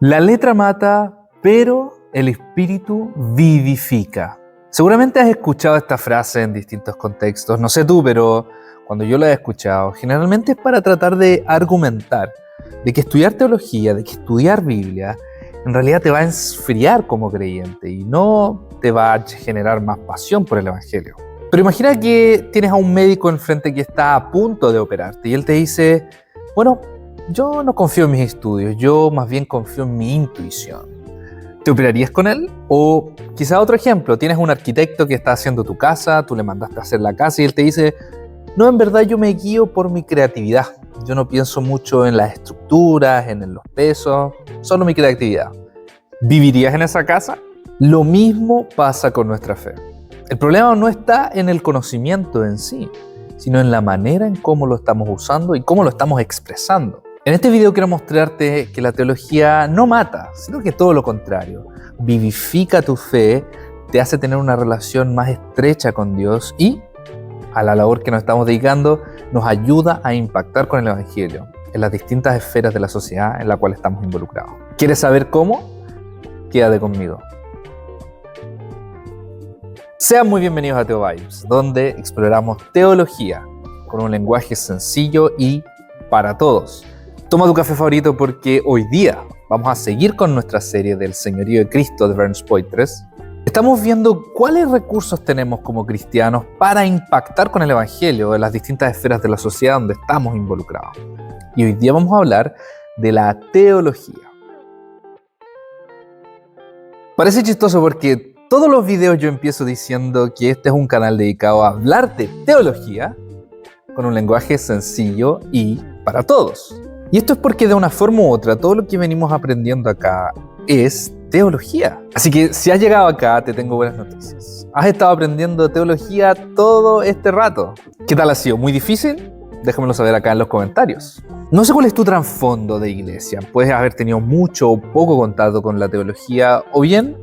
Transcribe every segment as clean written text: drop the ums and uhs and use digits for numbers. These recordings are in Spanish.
La letra mata, pero el espíritu vivifica. Seguramente has escuchado esta frase en distintos contextos. No sé tú, pero cuando yo la he escuchado, generalmente es para tratar de argumentar de que estudiar teología, de que estudiar Biblia, en realidad te va a enfriar como creyente y no te va a generar más pasión por el Evangelio. Pero imagina que tienes a un médico enfrente que está a punto de operarte y él te dice, bueno, yo no confío en mis estudios, yo más bien confío en mi intuición. ¿Te operarías con él? O quizá otro ejemplo, tienes un arquitecto que está haciendo tu casa, tú le mandaste a hacer la casa y él te dice, no, en verdad yo me guío por mi creatividad. Yo no pienso mucho en las estructuras, en los pesos, solo mi creatividad. ¿Vivirías en esa casa? Lo mismo pasa con nuestra fe. El problema no está en el conocimiento en sí, sino en la manera en cómo lo estamos usando y cómo lo estamos expresando. En este video quiero mostrarte que la teología no mata, sino que todo lo contrario. Vivifica tu fe, te hace tener una relación más estrecha con Dios y, a la labor que nos estamos dedicando, nos ayuda a impactar con el Evangelio en las distintas esferas de la sociedad en la cual estamos involucrados. ¿Quieres saber cómo? Quédate conmigo. Sean muy bienvenidos a TeoVibes, donde exploramos teología con un lenguaje sencillo y para todos. Toma tu café favorito porque hoy día vamos a seguir con nuestra serie del Señorío de Cristo de Berns Poitres. Estamos viendo cuáles recursos tenemos como cristianos para impactar con el Evangelio en las distintas esferas de la sociedad donde estamos involucrados. Y hoy día vamos a hablar de la teología. Parece chistoso porque todos los videos yo empiezo diciendo que este es un canal dedicado a hablar de teología con un lenguaje sencillo y para todos. Y esto es porque de una forma u otra todo lo que venimos aprendiendo acá es teología. Así que si has llegado acá te tengo buenas noticias. Has estado aprendiendo teología todo este rato. ¿Qué tal ha sido? ¿Muy difícil? Déjamelo saber acá en los comentarios. No sé cuál es tu trasfondo de iglesia. Puedes haber tenido mucho o poco contacto con la teología o bien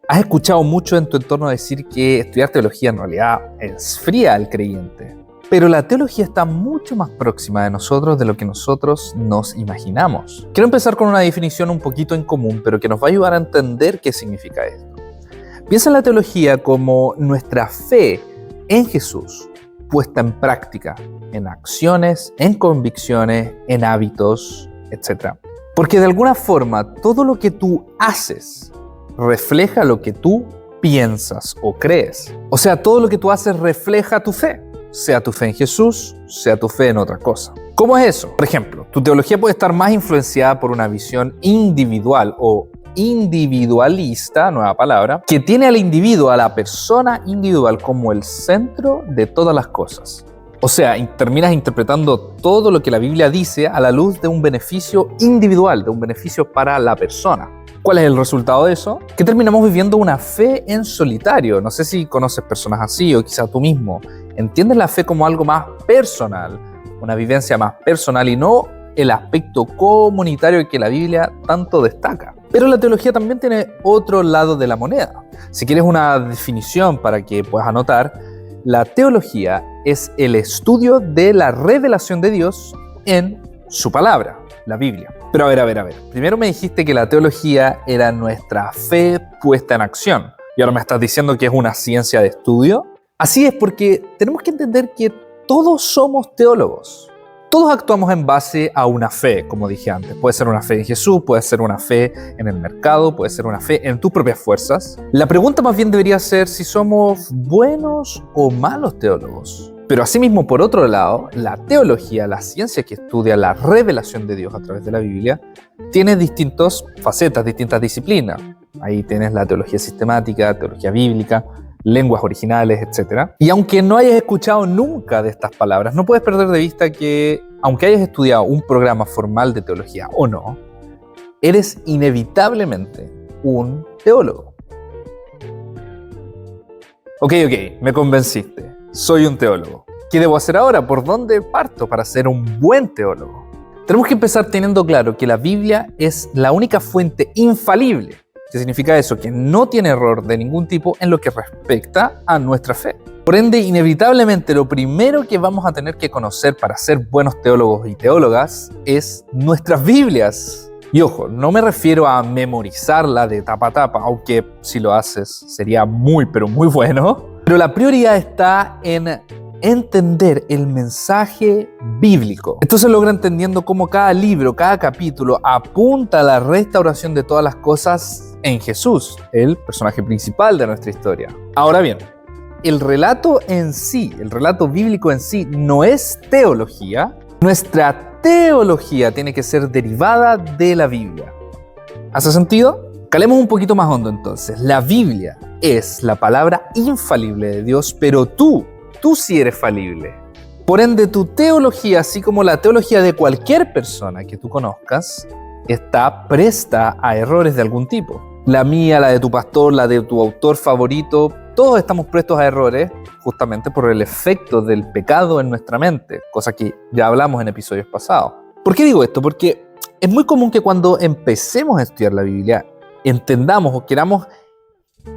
has escuchado mucho en tu entorno decir que estudiar teología en realidad enfría al creyente. Pero la teología está mucho más próxima de nosotros de lo que nosotros nos imaginamos. Quiero empezar con una definición un poquito en común, pero que nos va a ayudar a entender qué significa esto. Piensa en la teología como nuestra fe en Jesús, puesta en práctica, en acciones, en convicciones, en hábitos, etc. Porque de alguna forma todo lo que tú haces refleja lo que tú piensas o crees. O sea, todo lo que tú haces refleja tu fe. Sea tu fe en Jesús, sea tu fe en otra cosa. ¿Cómo es eso? Por ejemplo, tu teología puede estar más influenciada por una visión individual o individualista, nueva palabra, que tiene al individuo, a la persona individual como el centro de todas las cosas. O sea, terminas interpretando todo lo que la Biblia dice a la luz de un beneficio individual, de un beneficio para la persona. ¿Cuál es el resultado de eso? Que terminamos viviendo una fe en solitario. No sé si conoces personas así o quizá tú mismo. Entiendes la fe como algo más personal, una vivencia más personal y no el aspecto comunitario que la Biblia tanto destaca. Pero la teología también tiene otro lado de la moneda. Si quieres una definición para que puedas anotar, la teología es el estudio de la revelación de Dios en su palabra, la Biblia. Pero a ver. Primero me dijiste que la teología era nuestra fe puesta en acción. Y ahora me estás diciendo que es una ciencia de estudio. Así es, porque tenemos que entender que todos somos teólogos. Todos actuamos en base a una fe, como dije antes. Puede ser una fe en Jesús, puede ser una fe en el mercado, puede ser una fe en tus propias fuerzas. La pregunta más bien debería ser si somos buenos o malos teólogos. Pero asimismo, por otro lado, la teología, la ciencia que estudia la revelación de Dios a través de la Biblia, tiene distintas facetas, distintas disciplinas. Ahí tienes la teología sistemática, teología bíblica, lenguas originales, etc. Y aunque no hayas escuchado nunca de estas palabras, no puedes perder de vista que, aunque hayas estudiado un programa formal de teología o no, eres inevitablemente un teólogo. Ok, me convenciste. Soy un teólogo. ¿Qué debo hacer ahora? ¿Por dónde parto para ser un buen teólogo? Tenemos que empezar teniendo claro que la Biblia es la única fuente infalible. ¿Qué significa eso? Que no tiene error de ningún tipo en lo que respecta a nuestra fe. Por ende, inevitablemente, lo primero que vamos a tener que conocer para ser buenos teólogos y teólogas es nuestras Biblias. Y ojo, no me refiero a memorizarla de tapa a tapa, aunque si lo haces sería muy, pero muy bueno. Pero la prioridad está en entender el mensaje bíblico. Esto se logra entendiendo cómo cada libro, cada capítulo apunta a la restauración de todas las cosas en Jesús, el personaje principal de nuestra historia. Ahora bien, el relato en sí, el relato bíblico en sí, no es teología. Nuestra teología tiene que ser derivada de la Biblia. ¿Hace sentido? Calemos un poquito más hondo entonces. La Biblia es la palabra infalible de Dios, pero tú sí eres falible. Por ende, tu teología, así como la teología de cualquier persona que tú conozcas, está presta a errores de algún tipo. La mía, la de tu pastor, la de tu autor favorito, todos estamos prestos a errores justamente por el efecto del pecado en nuestra mente, cosa que ya hablamos en episodios pasados. ¿Por qué digo esto? Porque es muy común que cuando empecemos a estudiar la Biblia, entendamos o queramos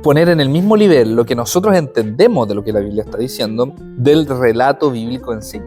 poner en el mismo nivel lo que nosotros entendemos de lo que la Biblia está diciendo del relato bíblico en sí.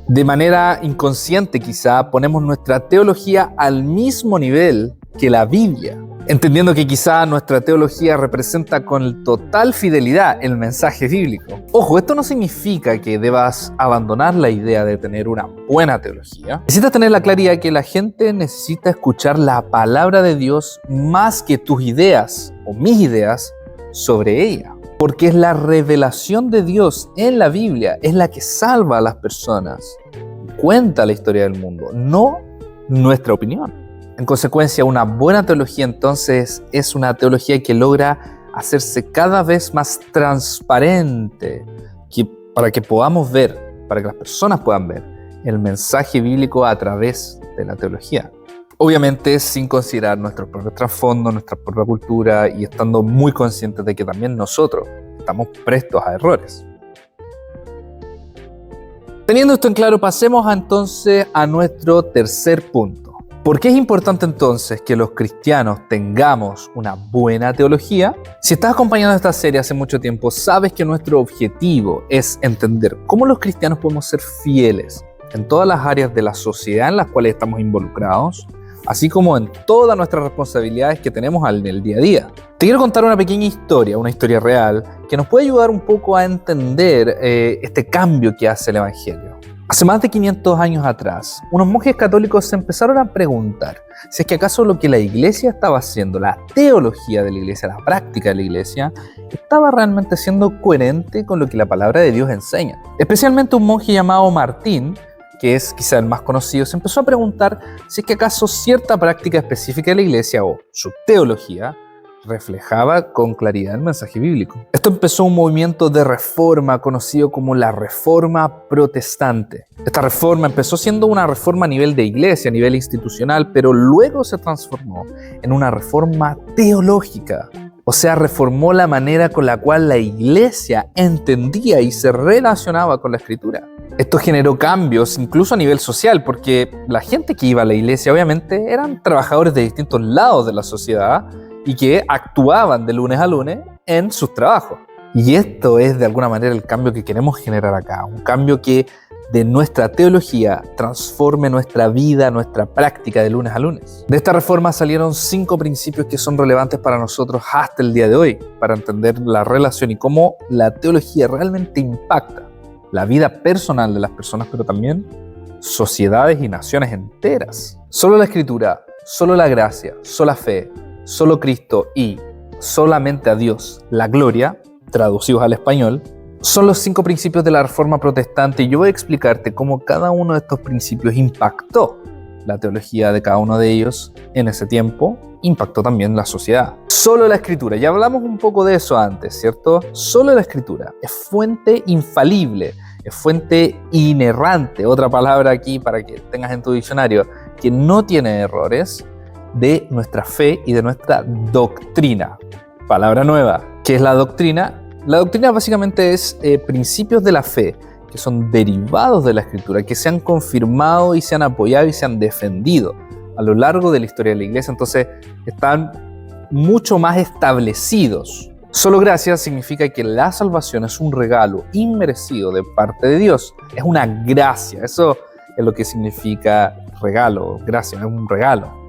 De manera inconsciente quizá ponemos nuestra teología al mismo nivel que la Biblia, entendiendo que quizá nuestra teología representa con total fidelidad el mensaje bíblico. Ojo, esto no significa que debas abandonar la idea de tener una buena teología. Necesitas tener la claridad que la gente necesita escuchar la palabra de Dios más que tus ideas o mis ideas sobre ella, porque es la revelación de Dios en la Biblia, es la que salva a las personas, cuenta la historia del mundo, no nuestra opinión. En consecuencia, una buena teología entonces es una teología que logra hacerse cada vez más transparente, para que podamos ver, para que las personas puedan ver el mensaje bíblico a través de la teología. Obviamente sin considerar nuestro propio trasfondo, nuestra propia cultura y estando muy conscientes de que también nosotros estamos prestos a errores. Teniendo esto en claro, pasemos entonces a nuestro tercer punto. ¿Por qué es importante entonces que los cristianos tengamos una buena teología? Si estás acompañando esta serie hace mucho tiempo, sabes que nuestro objetivo es entender cómo los cristianos podemos ser fieles en todas las áreas de la sociedad en las cuales estamos involucrados, así como en todas nuestras responsabilidades que tenemos en el día a día. Te quiero contar una pequeña historia, una historia real, que nos puede ayudar un poco a entender este cambio que hace el Evangelio. Hace más de 500 años atrás, unos monjes católicos se empezaron a preguntar si es que acaso lo que la iglesia estaba haciendo, la teología de la iglesia, la práctica de la iglesia, estaba realmente siendo coherente con lo que la palabra de Dios enseña. Especialmente un monje llamado Martín, que es quizá el más conocido, se empezó a preguntar si es que acaso cierta práctica específica de la iglesia o su teología reflejaba con claridad el mensaje bíblico. Esto empezó un movimiento de reforma conocido como la Reforma Protestante. Esta reforma empezó siendo una reforma a nivel de iglesia, a nivel institucional, pero luego se transformó en una reforma teológica. O sea, reformó la manera con la cual la iglesia entendía y se relacionaba con la Escritura. Esto generó cambios incluso a nivel social, porque la gente que iba a la iglesia obviamente eran trabajadores de distintos lados de la sociedad y que actuaban de lunes a lunes en sus trabajos. Y esto es de alguna manera el cambio que queremos generar acá, un cambio que de nuestra teología transforme nuestra vida, nuestra práctica de lunes a lunes. De esta reforma salieron 5 principios que son relevantes para nosotros hasta el día de hoy, para entender la relación y cómo la teología realmente impacta la vida personal de las personas, pero también sociedades y naciones enteras. Solo la Escritura, solo la gracia, sola fe, solo Cristo y solamente a Dios la gloria, traducidos al español, son los 5 principios de la Reforma Protestante, y yo voy a explicarte cómo cada uno de estos principios impactó la teología de cada uno de ellos en ese tiempo, impactó también la sociedad. Solo la Escritura, ya hablamos un poco de eso antes, ¿cierto? Solo la Escritura es fuente infalible, es fuente inerrante, otra palabra aquí para que tengas en tu diccionario, que no tiene errores, de nuestra fe y de nuestra doctrina. Palabra nueva. ¿Qué es la doctrina? La doctrina básicamente es principios de la fe que son derivados de la Escritura, que se han confirmado y se han apoyado y se han defendido a lo largo de la historia de la iglesia. Entonces están mucho más establecidos. Solo gracia significa que la salvación es un regalo inmerecido de parte de Dios. Es una gracia. Eso es lo que significa regalo. Gracia es un regalo.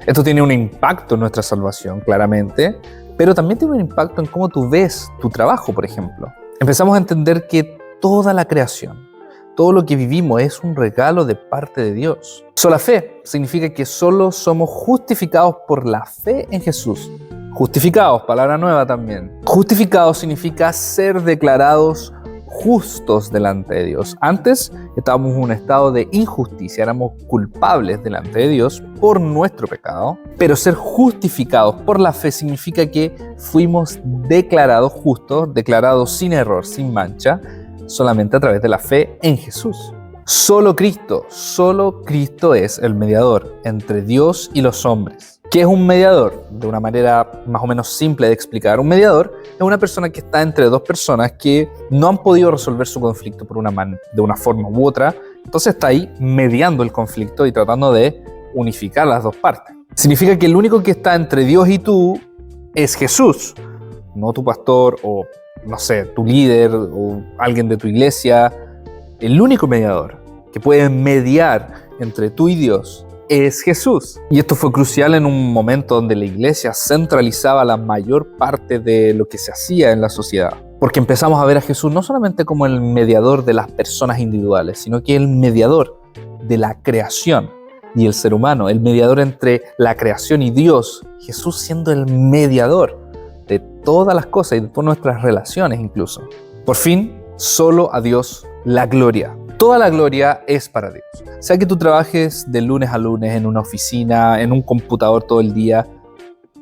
Esto tiene un impacto en nuestra salvación, claramente, pero también tiene un impacto en cómo tú ves tu trabajo, por ejemplo. Empezamos a entender que toda la creación, todo lo que vivimos es un regalo de parte de Dios. Sola fe significa que solo somos justificados por la fe en Jesús. Justificados, palabra nueva también. Justificados significa ser declarados justos delante de Dios. Antes estábamos en un estado de injusticia, éramos culpables delante de Dios por nuestro pecado, pero ser justificados por la fe significa que fuimos declarados justos, declarados sin error, sin mancha, solamente a través de la fe en Jesús. Solo Cristo es el mediador entre Dios y los hombres. ¿Qué es un mediador? De una manera más o menos simple de explicar, un mediador es una persona que está entre dos personas que no han podido resolver su conflicto de una forma u otra, entonces está ahí mediando el conflicto y tratando de unificar las dos partes. Significa que el único que está entre Dios y tú es Jesús, no tu pastor o, no sé, tu líder o alguien de tu iglesia. El único mediador que puede mediar entre tú y Dios es Jesús. Y esto fue crucial en un momento donde la iglesia centralizaba la mayor parte de lo que se hacía en la sociedad. Porque empezamos a ver a Jesús no solamente como el mediador de las personas individuales, sino que el mediador de la creación y el ser humano, el mediador entre la creación y Dios. Jesús siendo el mediador de todas las cosas y de todas nuestras relaciones incluso. Por fin, solo a Dios la gloria. Toda la gloria es para Dios. Sea que tú trabajes de lunes a lunes en una oficina, en un computador todo el día,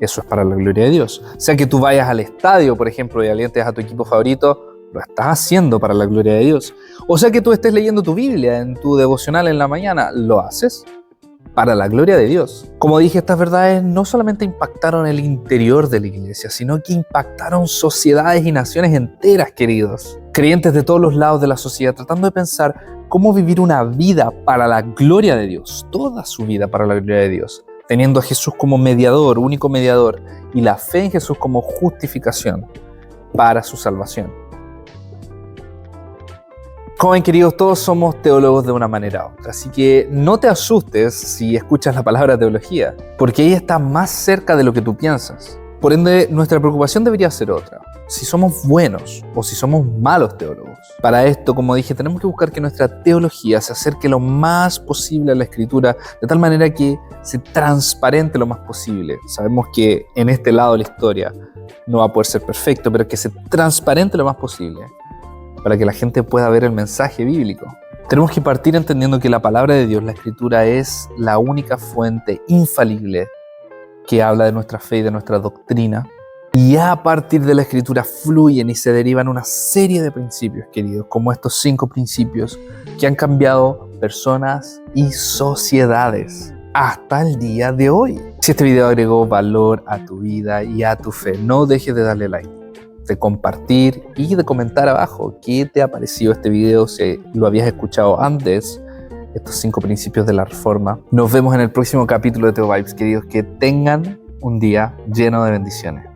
eso es para la gloria de Dios. Sea que tú vayas al estadio, por ejemplo, y alientes a tu equipo favorito, lo estás haciendo para la gloria de Dios. O sea que tú estés leyendo tu Biblia en tu devocional en la mañana, lo haces para la gloria de Dios. Como dije, estas verdades no solamente impactaron el interior de la iglesia, sino que impactaron sociedades y naciones enteras, queridos. Creyentes de todos los lados de la sociedad tratando de pensar cómo vivir una vida para la gloria de Dios, toda su vida para la gloria de Dios, teniendo a Jesús como mediador, único mediador, y la fe en Jesús como justificación para su salvación. Joven queridos, todos somos teólogos de una manera u otra, así que no te asustes si escuchas la palabra teología, porque ella está más cerca de lo que tú piensas. Por ende, nuestra preocupación debería ser otra: si somos buenos o si somos malos teólogos. Para esto, como dije, tenemos que buscar que nuestra teología se acerque lo más posible a la Escritura, de tal manera que se transparente lo más posible. Sabemos que en este lado de la historia no va a poder ser perfecto, pero que se transparente lo más posible, para que la gente pueda ver el mensaje bíblico. Tenemos que partir entendiendo que la palabra de Dios, la Escritura, es la única fuente infalible que habla de nuestra fe y de nuestra doctrina. Y a partir de la Escritura fluyen y se derivan una serie de principios, queridos, como estos 5 principios que han cambiado personas y sociedades hasta el día de hoy. Si este video agregó valor a tu vida y a tu fe, no dejes de darle like, de compartir y de comentar abajo qué te ha parecido este video, si lo habías escuchado antes, estos 5 principios de la Reforma. Nos vemos en el próximo capítulo de Teo Vibes, queridos. Que tengan un día lleno de bendiciones.